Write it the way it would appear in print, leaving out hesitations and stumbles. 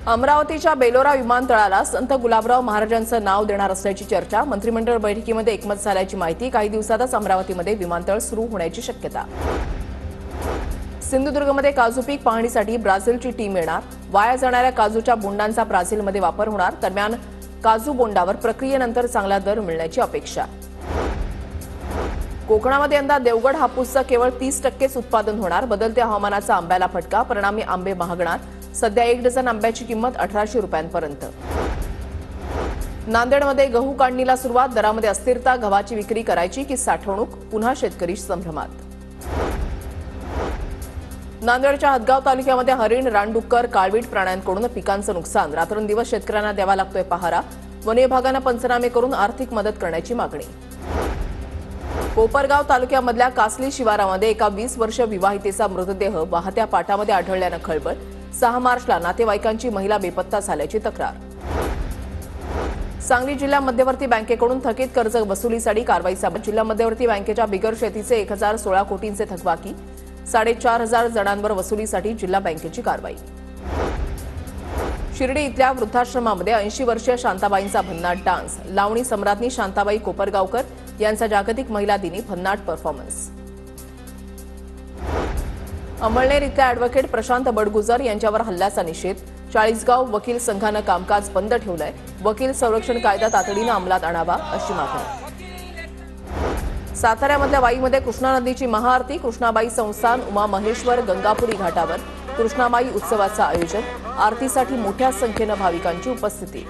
अमरावतीच्या बेलोरा विमानतळाला संत गुलाबराव महाराजांचं नाव देणार असल्याची चर्चा मंत्रिमंडळ बैठकीमध्ये एकमत झाल्याची माहिती। काही दिवसातच अमरावतीमध्ये विमानतळ सुरू होण्याची शक्यता। सिंधुदुर्गमध्ये काजू पीक पाहणीसाठी ब्राझीलची टीम येणार। वाया जाणाऱ्या काजूच्या बोंडांचा ब्राझीलमध्ये वापर होणार। दरम्यान काजू बोंडावर प्रक्रियेनंतर चांगला दर मिळण्याची अपेक्षा। कोकणामध्ये यंदा देवगड हापूसचं केवळ 30% उत्पादन होणार। बदलत्या हवामानाचा आंब्याला फटका, परिणामी आंबे महागणार। सध्या 1 डझन आंब्याची किंमत 1800 रुपयांपर्यंत। नांदेडमध्ये गहू काढणीला सुरुवात, दरामध्ये अस्थिरता, गव्हाची विक्री करायची की साठवणूक, पुन्हा शेतकरी संभ्रमात। नांदेडच्या हदगाव तालुक्यामध्ये हरिण, रानडुक्कर, काळवीट प्राण्यांकडून पिकांचं नुकसान, रात्रंदिवस शेतकऱ्यांना द्यावा लागतोय पहारा। वन विभागाने पंचनामे करून आर्थिक मदत करण्याची मागणी। कोपरगाव तालुक्यामधल्या कासली शिवारामध्ये एका 20 वर्ष विवाहितेचा मृतदेह वाहत्या पाटामध्ये आढळल्यानं खळबळ। 6 मार्चला नातेवाईकांची महिला बेपत्ता झाल्याची तक्रार। सांगली जिल्हा मध्यवर्ती बँकेकडून थकीत कर्ज वसुलीसाठी कारवाईचा। जिल्हा मध्यवर्ती बँकेच्या बिगर शेतीचे 1016 कोटींचे थकबाकी, 4500 जणांवर वसुलीसाठी जिल्हा बँकेची कारवाई। शिर्डी इथल्या वृद्धाश्रमामध्ये 80 वर्षीय शांताबाईंचा भन्नाट डान्स, लावणी सम्राज्ञी शांताबाई कोपरगावकर यांचा जागतिक महिला दिनी भन्नाट परफॉर्मन्स। अमळनेर इथल्या ॲडव्होकेट प्रशांत बडगुजर यांच्यावर हल्ल्याचा निषेध, चाळीसगाव वकील संघानं कामकाज बंद ठेवलंय। वकील संरक्षण कायदा तातडीनं अंमलात आणावा अशी मागणी। साताऱ्यामधल्या वाईमध्ये कृष्णा नदीची महाआरती, कृष्णाबाई संस्थान, उमा महेश्वर, गंगापुरी घाटावर कृष्णाबाई उत्सवाचं आयोजन। आरतीसाठी मोठ्या संख्येनं भाविकांची उपस्थिती।